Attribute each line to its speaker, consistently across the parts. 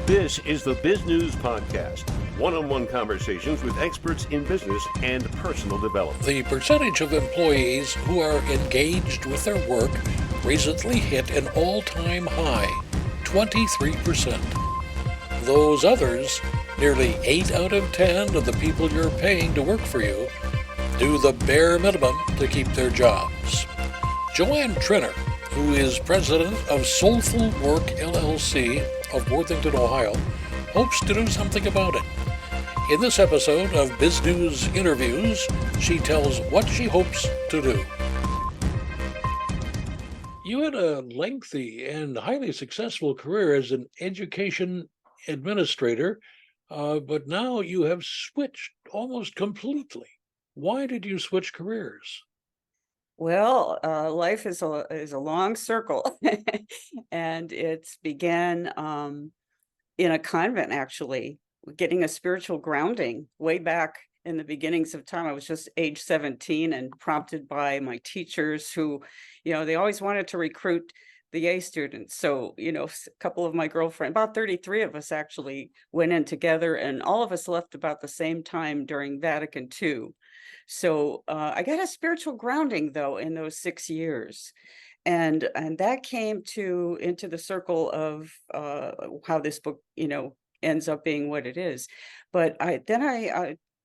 Speaker 1: This is the Biz News Podcast, one-on-one conversations with experts in business and personal development.
Speaker 2: The percentage of employees who are engaged with their work recently hit an all-time high, 23%. Those others, nearly 8 out of 10 of the people you're paying to work for you, do the bare minimum to keep their jobs. Joanne Triner, who is president of Soulful Work LLC of Worthington, Ohio, hopes to do something about it. In this episode of Biz News Interviews, she tells what she hopes to do. You had a lengthy and highly successful career as an education administrator, but now you have switched almost completely. Why did you switch careers?
Speaker 3: Well, life is a long circle, and it's began in a convent, actually, getting a spiritual grounding way back in the beginnings of time. I was just age 17 and prompted by my teachers who, they always wanted to recruit the A students. So, a couple of my girlfriends, about 33 of us actually went in together, and all of us left about the same time during Vatican II. So I got a spiritual grounding, though, in those 6 years. And that came into the circle of how this book, ends up being what it is. But I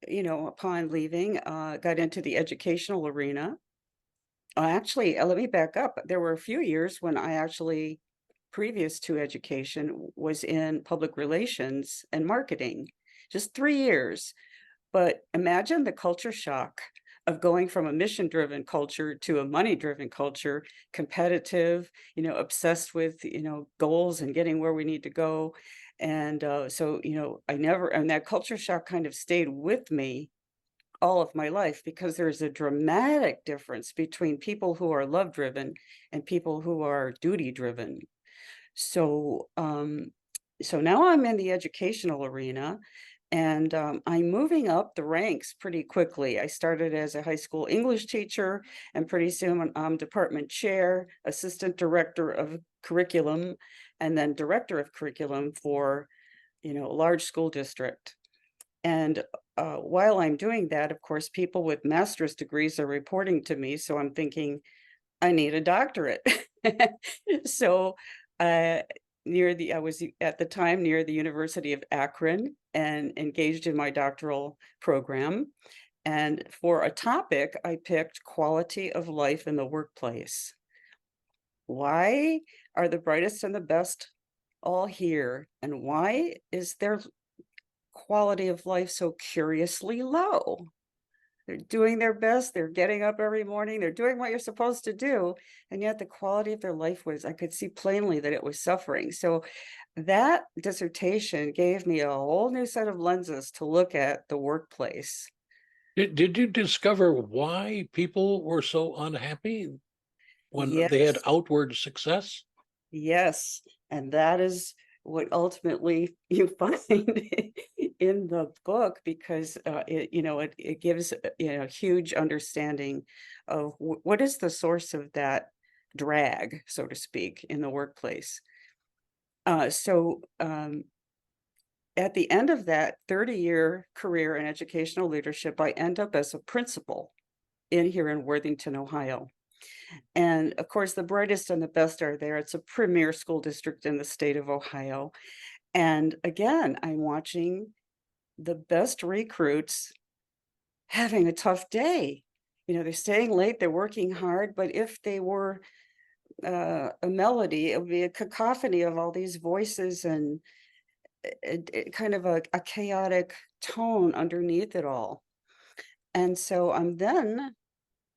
Speaker 3: upon leaving, got into the educational arena. Actually, let me back up. There were a few years when I actually, previous to education, was in public relations and marketing, just 3 years. But imagine the culture shock of going from a mission-driven culture to a money-driven culture, competitive, obsessed with, goals and getting where we need to go. And that culture shock kind of stayed with me all of my life, because there's a dramatic difference between people who are love-driven and people who are duty-driven. So now I'm in the educational arena. And I'm moving up the ranks pretty quickly. I started as a high school English teacher, and pretty soon I'm department chair, assistant director of curriculum, and then director of curriculum for, a large school district. And while I'm doing that, of course, people with master's degrees are reporting to me. So I'm thinking, I need a doctorate. So I was at the time near the University of Akron and engaged in my doctoral program. And for a topic, I picked quality of life in the workplace. Why are the brightest and the best all here? And why is their quality of life so curiously low? They're doing their best. They're getting up every morning. They're doing what you're supposed to do. And yet the quality of their life I could see plainly that it was suffering. So that dissertation gave me a whole new set of lenses to look at the workplace.
Speaker 2: Did you discover why people were so unhappy when they had
Speaker 3: Yes.
Speaker 2: outward success?
Speaker 3: Yes. And that is what ultimately you find in the book, because it gives a huge understanding of what is the source of that drag, so to speak, in the workplace. So at the end of that 30-year career in educational leadership, I end up as a principal here in Worthington, Ohio. And of course, the brightest and the best are there. It's a premier school district in the state of Ohio. And again, I'm watching the best recruits having a tough day. They're staying late, they're working hard, but if they were a melody, it would be a cacophony of all these voices and kind of a chaotic tone underneath it all. And so I'm then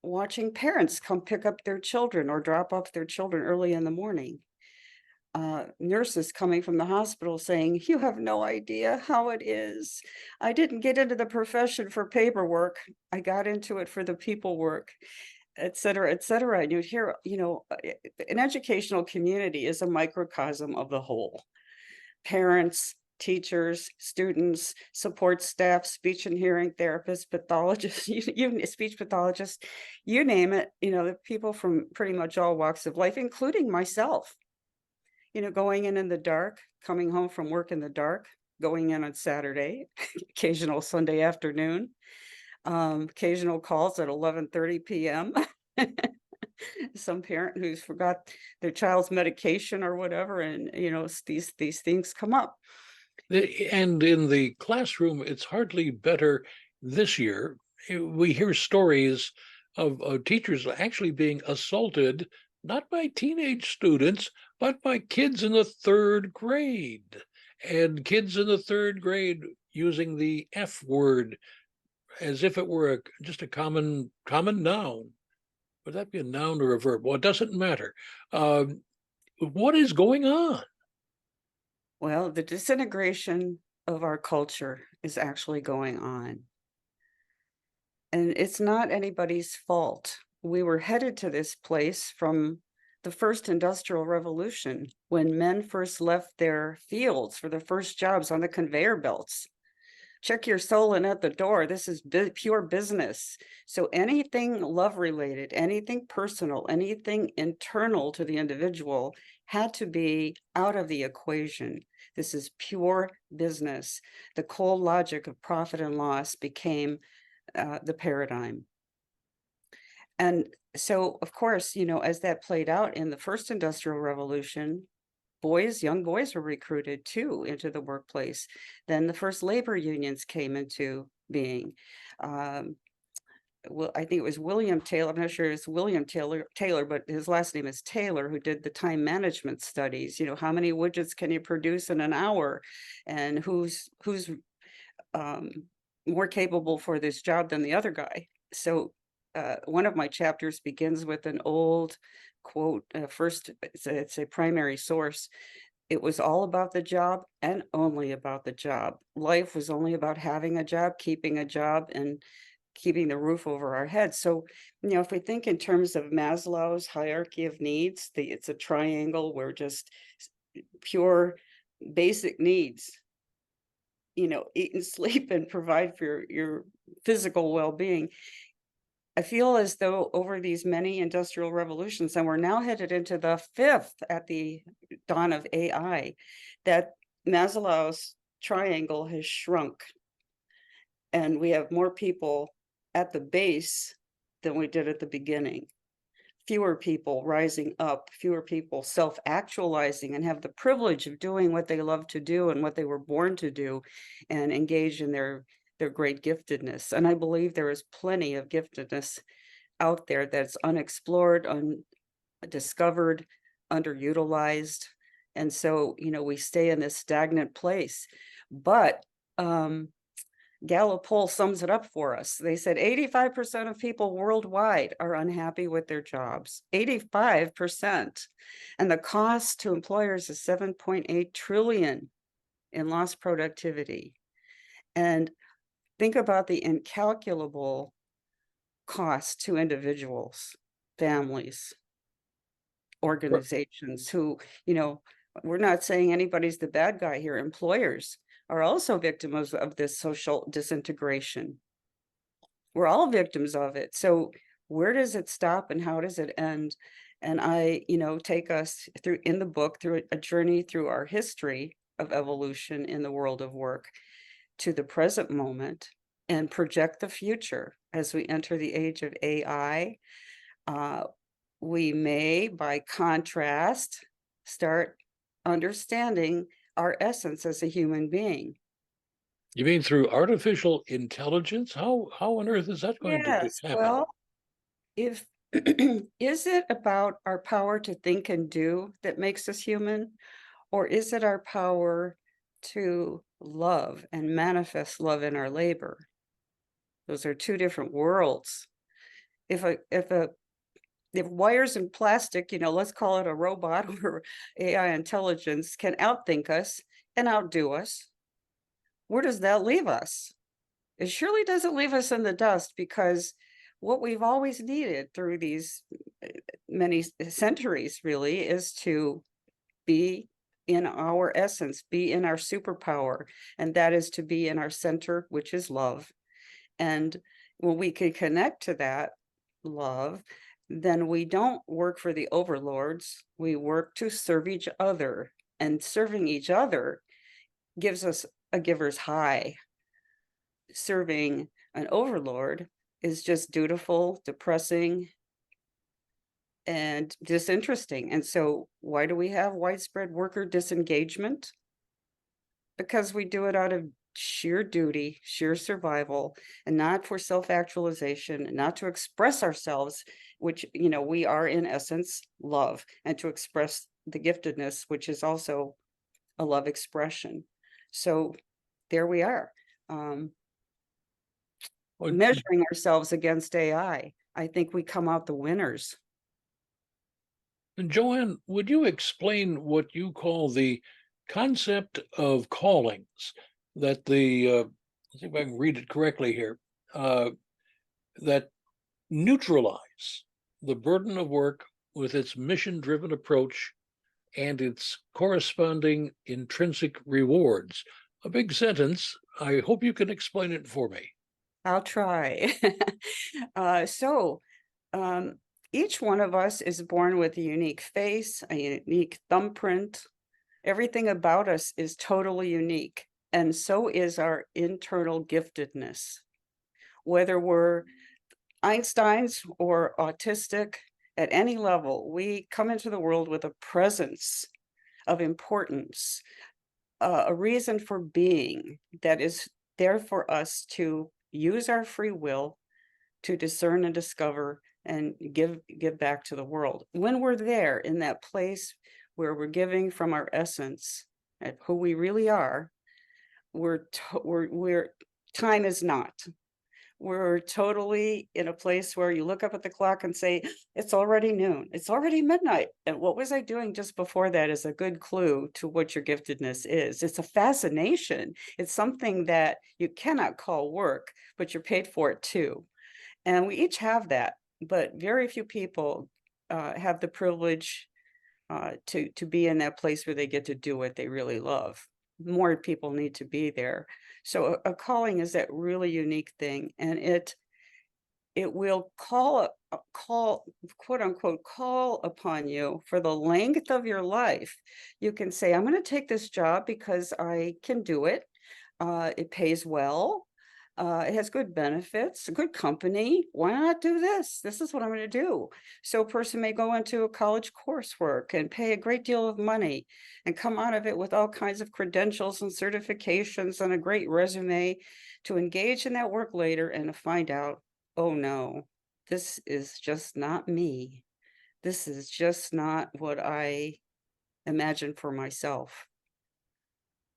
Speaker 3: watching parents come pick up their children or drop off their children early in the morning. Nurses coming from the hospital saying, "You have no idea how it is. I didn't get into the profession for paperwork. I got into it for the people work," et cetera, et cetera. And you'd hear, an educational community is a microcosm of the whole. Parents, teachers, students, support staff, speech and hearing therapists, pathologists, speech pathologists, you name it, the people from pretty much all walks of life, including myself. going in the dark, coming home from work in the dark, going in on Saturday, occasional Sunday afternoon, occasional calls at 11:30 p.m. Some parent who's forgot their child's medication or whatever, and these things come up.
Speaker 2: And in the classroom, it's hardly better this year. We hear stories of teachers actually being assaulted, not by teenage students, but by kids in the third grade. And kids in the third grade using the F word as if it were just a common noun. Would that be a noun or a verb? Well, it doesn't matter. What is going on?
Speaker 3: Well, the disintegration of our culture is actually going on. And it's not anybody's fault. We were headed to this place from the first industrial revolution, when men first left their fields for their first jobs on the conveyor belts. Check your soul in at the door. This is pure business. So anything love related, anything personal, anything internal to the individual had to be out of the equation. This is pure business. The cold logic of profit and loss became the paradigm. And so, of course, as that played out in the first industrial revolution, young boys were recruited too into the workplace. Then the first labor unions came into being. Well, I think it was William Taylor. I'm not sure it's William Taylor, but his last name is Taylor, who did the time management studies. How many widgets can you produce in an hour, and who's more capable for this job than the other guy. So one of my chapters begins with an old quote. First, it's a primary source. It was all about the job and only about the job. Life was only about having a job, keeping a job, and keeping the roof over our heads. So, if we think in terms of Maslow's hierarchy of needs, it's a triangle where just pure basic needs, eat and sleep and provide for your physical well-being. I feel as though over these many industrial revolutions, and we're now headed into the fifth at the dawn of AI, that Maslow's triangle has shrunk. And we have more people at the base than we did at the beginning. Fewer people rising up, fewer people self-actualizing and have the privilege of doing what they love to do and what they were born to do, and engage in their great giftedness. And I believe there is plenty of giftedness out there that's unexplored, undiscovered, underutilized. And so, we stay in this stagnant place. But Gallup poll sums it up for us. They said 85% of people worldwide are unhappy with their jobs. 85%. And the cost to employers is 7.8 trillion in lost productivity. And think about the incalculable cost to individuals, families, organizations who, we're not saying anybody's the bad guy here. Employers are also victims of this social disintegration. We're all victims of it. So where does it stop and how does it end? And I, take us through in the book through a journey through our history of evolution in the world of work to the present moment, and project the future as we enter the age of AI. We may, by contrast, start understanding our essence as a human being.
Speaker 2: You mean through artificial intelligence? How on earth is that going to happen?
Speaker 3: Well, if is it about our power to think and do that makes us human, or is it our power to love and manifest love in our labor? Those are two different worlds. If wires and plastic, let's call it a robot or AI intelligence, can outthink us and outdo us, where does that leave us? It surely doesn't leave us in the dust, because what we've always needed through these many centuries really is to be in our essence, be in our superpower, and that is to be in our center, which is love. And when we can connect to that love then we don't work for the overlords. We work to serve each other, and serving each other gives us a giver's high. Serving an overlord is just dutiful, depressing, and disinteresting. And so why do we have widespread worker disengagement? Because we do it out of sheer duty, sheer survival, and not for self-actualization, not to express ourselves, which, we are in essence love, and to express the giftedness, which is also a love expression. So there we are, measuring ourselves against AI. I think we come out the winners.
Speaker 2: And Joanne, would you explain what you call the concept of callings that let's see if I can read it correctly here, that neutralize the burden of work with its mission-driven approach and its corresponding intrinsic rewards? A big sentence. I hope you can explain it for me.
Speaker 3: I'll try. Each one of us is born with a unique face, a unique thumbprint. Everything about us is totally unique, and so is our internal giftedness. Whether we're Einsteins or autistic, at any level, we come into the world with a presence of importance, a reason for being that is there for us to use our free will to discern and discover and give back to the world. When we're there in that place where we're giving from our essence at who we really are, we're time is not. We're totally in a place where you look up at the clock and say, it's already noon, it's already midnight. And what was I doing just before that is a good clue to what your giftedness is. It's a fascination. It's something that you cannot call work, but you're paid for it too. And we each have that, but very few people have the privilege to be in that place where they get to do what they really love. More people need to be there. So a calling is that really unique thing, and it will quote unquote call upon you for the length of your life. You can say, I'm going to take this job because I can do it. It pays well. It has good benefits, a good company. Why not do this? This is what I'm going to do. So a person may go into a college coursework and pay a great deal of money and come out of it with all kinds of credentials and certifications and a great resume to engage in that work later and to find out, oh no, this is just not me. This is just not what I imagined for myself.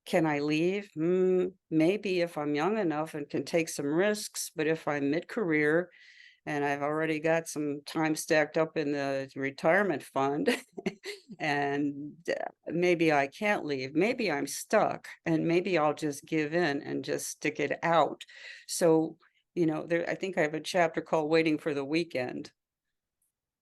Speaker 3: Can I leave? Maybe if I'm young enough and can take some risks, but if I'm mid-career and I've already got some time stacked up in the retirement fund and maybe I can't leave, maybe I'm stuck, and maybe I'll just give in and just stick it out. So, I think I have a chapter called Waiting for the Weekend.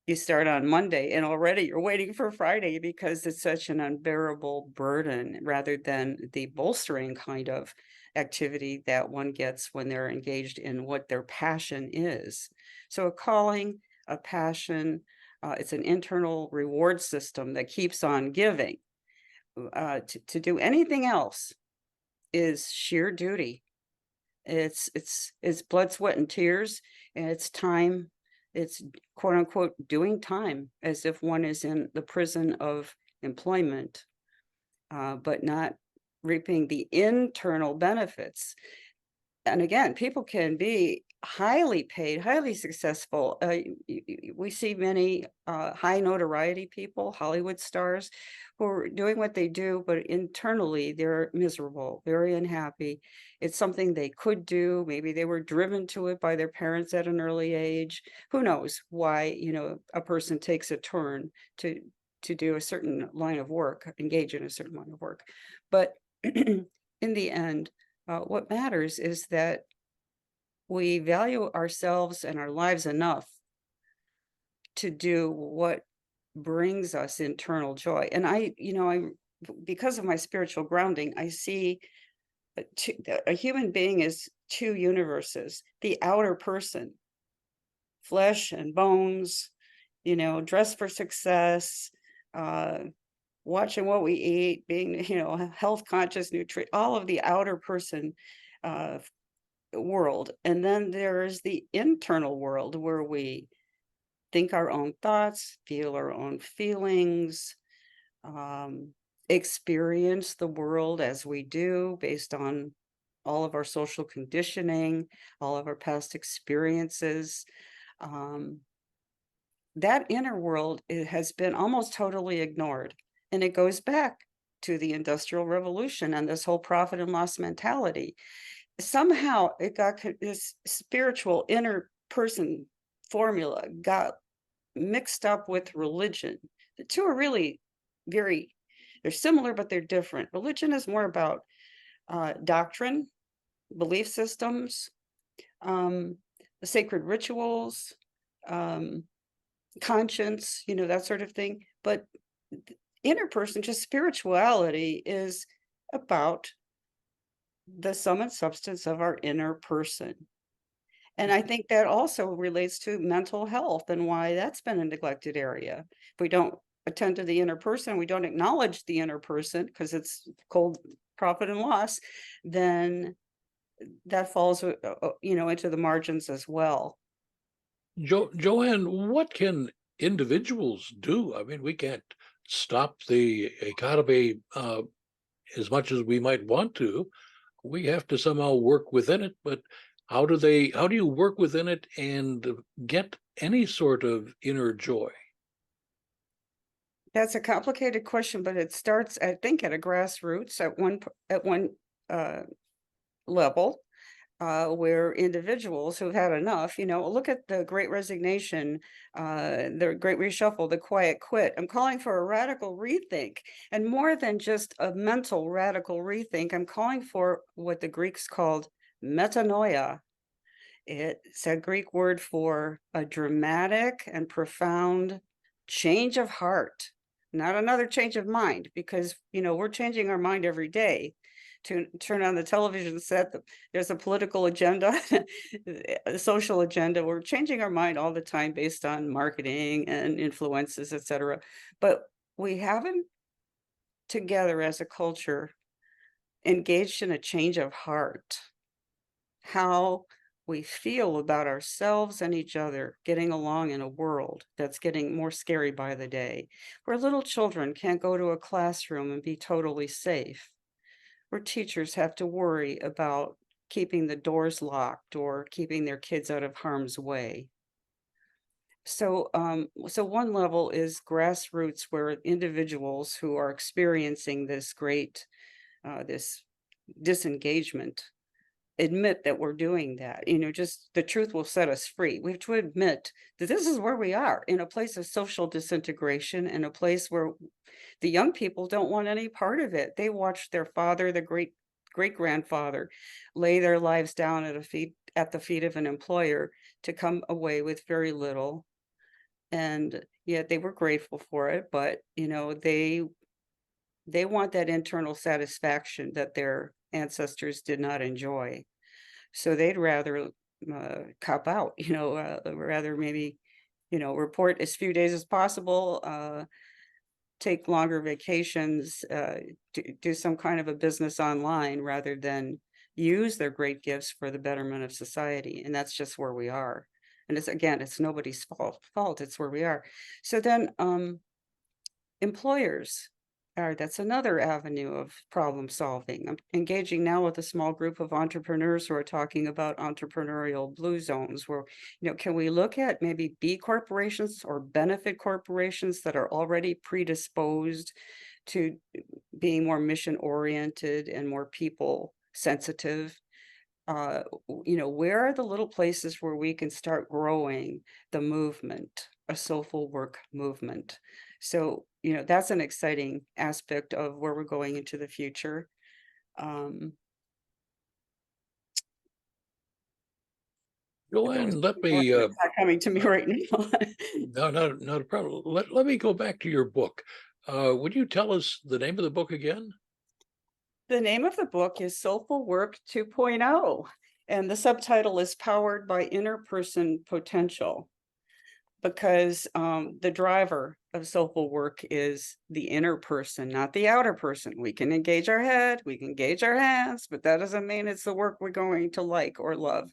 Speaker 3: You start on Monday and already you're waiting for Friday because it's such an unbearable burden rather than the bolstering kind of activity that one gets when they're engaged in what their passion is. So a calling, a passion, it's an internal reward system that keeps on giving. To do anything else is sheer duty. It's blood, sweat, and tears, and it's time. It's quote unquote doing time as if one is in the prison of employment, but not reaping the internal benefits. And again, people can be highly paid, highly successful. We see many high notoriety people, Hollywood stars, who are doing what they do, but internally they're miserable, very unhappy. It's something they could do. Maybe they were driven to it by their parents at an early age. Who knows why, a person takes a turn to do a certain line of work, engage in a certain line of work. But in the end, what matters is that we value ourselves and our lives enough to do what brings us internal joy. And I because of my spiritual grounding, I see a human being is two universes: the outer person, flesh and bones, dress for success, watching what we eat, being, health conscious, all of the outer person uh, world. And then there's the internal world where we think our own thoughts, feel our own feelings, um, experience the world as we do based on all of our social conditioning, all of our past experiences. Um, that inner world, it has been almost totally ignored. And it goes back to the Industrial Revolution and this whole profit and loss mentality. Somehow it got this spiritual inner person formula got mixed up with religion. The two are really they're similar, but they're different. Religion is more about doctrine, belief systems, sacred rituals, um, conscience, that sort of thing. But inner person, just spirituality, is about the sum and substance of our inner person. And I think that also relates to mental health and why that's been a neglected area. If we don't attend to the inner person, we don't acknowledge the inner person because it's cold profit and loss, then that falls, into the margins as well.
Speaker 2: Joanne, what can individuals do? I mean, we can't stop the economy as much as we might want to. We have to somehow work within it, but how do you work within it and get any sort of inner joy?
Speaker 3: That's a complicated question, but it starts, I think, at a grassroots at one level, where individuals who've had enough, look at the Great Resignation, the Great Reshuffle, the Quiet Quit. I'm calling for a radical rethink, and more than just a mental radical rethink, I'm calling for what the Greeks called metanoia. It's a Greek word for a dramatic and profound change of heart, not another change of mind, because, we're changing our mind every day. To turn on the television set, there's a political agenda, a social agenda. We're changing our mind all the time based on marketing and influences, etc. But we haven't, together as a culture, engaged in a change of heart. How we feel about ourselves and each other getting along in a world that's getting more scary by the day, where little children can't go to a classroom and be totally safe, where teachers have to worry about keeping the doors locked or keeping their kids out of harm's way. So one level is grassroots, where individuals who are experiencing this this disengagement admit that we're doing that. Just the truth will set us free. We have to admit that this is where we are, in a place of social disintegration, in a place where the young people don't want any part of it. They watched their father, the great grandfather, lay their lives down at the feet of an employer to come away with very little. And yet they were grateful for it, but they want that internal satisfaction that their ancestors did not enjoy. So they'd rather cop out, rather maybe, report as few days as possible, take longer vacations, do some kind of a business online rather than use their great gifts for the betterment of society. And that's just where we are. And it's nobody's fault. It's where we are. So then employers that's another avenue of problem solving. I'm engaging now with a small group of entrepreneurs who are talking about entrepreneurial blue zones, where, can we look at maybe B corporations or benefit corporations that are already predisposed to being more mission oriented and more people sensitive? Where are the little places where we can start growing the movement, a soulful work movement? So, that's an exciting aspect of where we're going into the future.
Speaker 2: Joanne, let me
Speaker 3: It's not coming to me right now.
Speaker 2: no, not a problem. Let me go back to your book. Would you tell us the name of the book again?
Speaker 3: The name of the book is Soulful Work 2.0, and the subtitle is Powered by Inner Person Potential. because the driver of soulful work is the inner person, not the outer person. We can engage our head, we can engage our hands, but that doesn't mean it's the work we're going to like or love.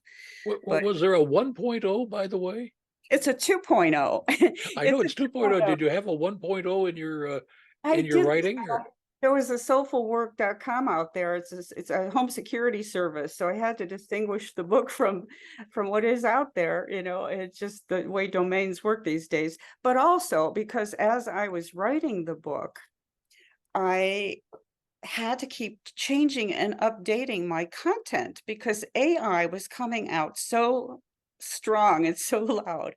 Speaker 3: But
Speaker 2: Was there a 1.0, by the way?
Speaker 3: it's a 2.0.
Speaker 2: I know
Speaker 3: It's a
Speaker 2: it's 2.0.
Speaker 3: 2.0.
Speaker 2: Did you have a 1.0
Speaker 3: I
Speaker 2: in your
Speaker 3: did.
Speaker 2: writing? Or?
Speaker 3: There was a soulfulwork.com out there. It's a home security service. So I had to distinguish the book from what is out there. It's just the way domains work these days. But also because as I was writing the book, I had to keep changing and updating my content because AI was coming out so strong and so loud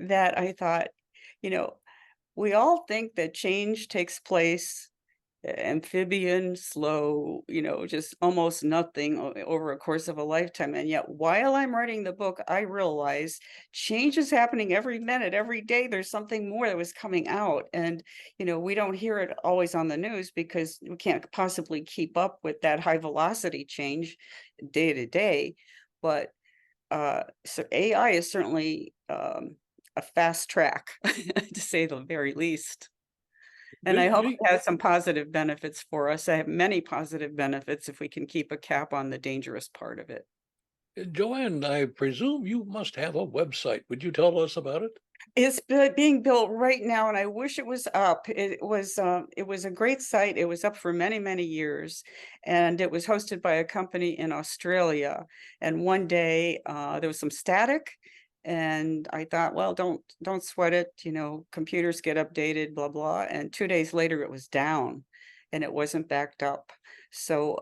Speaker 3: that I thought, you know, we all think that change takes place amphibian, slow, just almost nothing over a course of a lifetime. And yet, while I'm writing the book, I realize change is happening every minute, every day. There's something more that was coming out. And, we don't hear it always on the news because we can't possibly keep up with that high velocity change day to day. But so AI is certainly a fast track, to say the very least. And I hope it has some positive benefits for us. I have many positive benefits if we can keep a cap on the dangerous part of it.
Speaker 2: Joanne, I presume you must have a website. Would you tell us about it?
Speaker 3: It's being built right now, and I wish it was up. It was a great site. It was up for many, many years, and it was hosted by a company in Australia. And one day there was some static, and I thought, well, don't sweat it. Computers get updated, blah blah. And 2 days later, it was down, and it wasn't backed up. So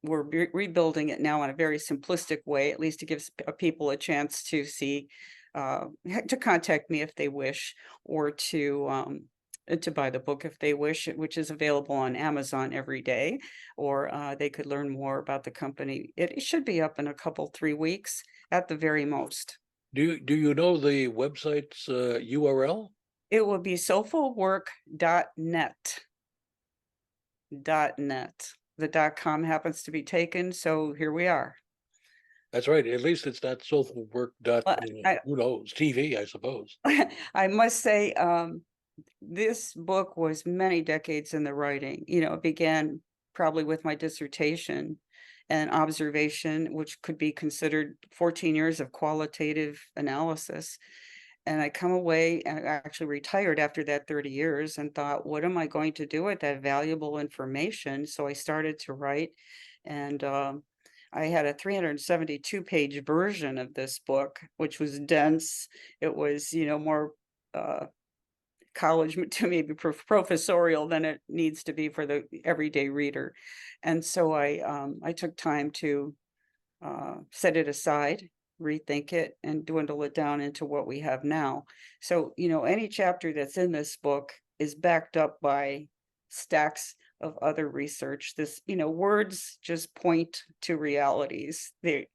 Speaker 3: we're rebuilding it now in a very simplistic way, at least to give people a chance to see. To contact me if they wish, or to buy the book if they wish, which is available on Amazon every day, or they could learn more about the company. It should be up in a couple, 3 weeks at the very most.
Speaker 2: Do you know the website's URL?
Speaker 3: It will be soulfulwork.net. .net. The .com happens to be taken, so here we are.
Speaker 2: That's right. At least it's not soulful work.
Speaker 3: Well,
Speaker 2: Who knows? TV, I suppose.
Speaker 3: I must say, this book was many decades in the writing. It began probably with my dissertation and observation, which could be considered 14 years of qualitative analysis. And I come away and I actually retired after that 30 years and thought, what am I going to do with that valuable information? So I started to write, and I had a 372-page version of this book, which was dense. It was, more college to maybe professorial than it needs to be for the everyday reader. And so I took time to set it aside, rethink it, and dwindle it down into what we have now. So, any chapter that's in this book is backed up by stacks of other research. Words just point to realities. A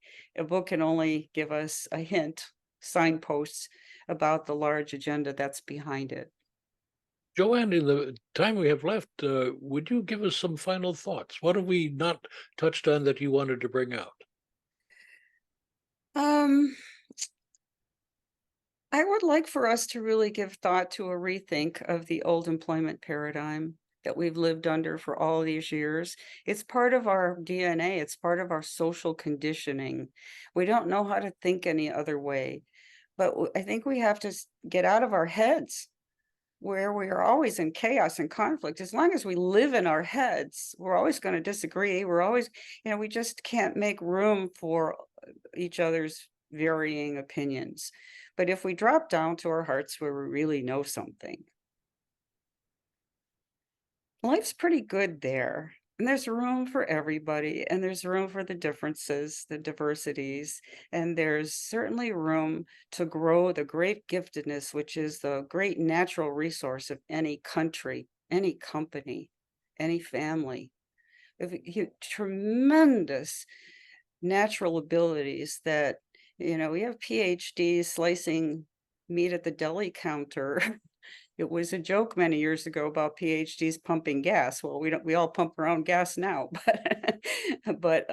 Speaker 3: book can only give us a hint, signposts about the large agenda that's behind it.
Speaker 2: Joanne, in the time we have left, would you give us some final thoughts? What have we not touched on that you wanted to bring out?
Speaker 3: I would like for us to really give thought to a rethink of the old employment paradigm that we've lived under for all these years. It's part of our DNA. It's part of our social conditioning. We don't know how to think any other way, but I think we have to get out of our heads where we are always in chaos and conflict. As long as we live in our heads, we're always going to disagree. We're always, we just can't make room for each other's varying opinions. But if we drop down to our hearts where we really know something, life's pretty good there. And there's room for everybody, and there's room for the differences, the diversities, and there's certainly room to grow the great giftedness, which is the great natural resource of any country, any company, any family. Tremendous natural abilities that, we have PhDs slicing meat at the deli counter. It was a joke many years ago about PhDs pumping gas. Well, we all pump our own gas now, but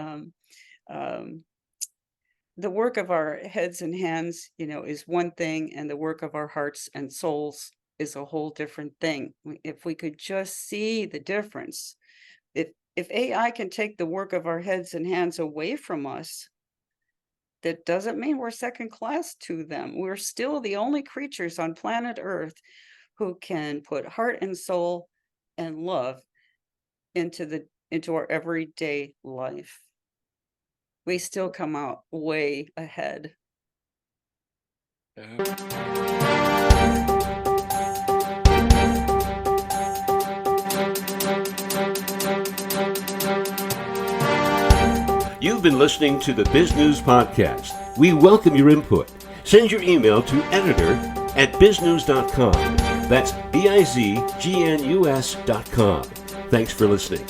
Speaker 3: the work of our heads and hands, is one thing, and the work of our hearts and souls is a whole different thing. If we could just see the difference, if AI can take the work of our heads and hands away from us, that doesn't mean we're second class to them. We're still the only creatures on planet Earth who can put heart and soul and love into our everyday life. We still come out way ahead.
Speaker 1: You've been listening to the Biz News Podcast. We welcome your input. Send your email to editor@biznews.com. That's bizgnus.com. Thanks for listening.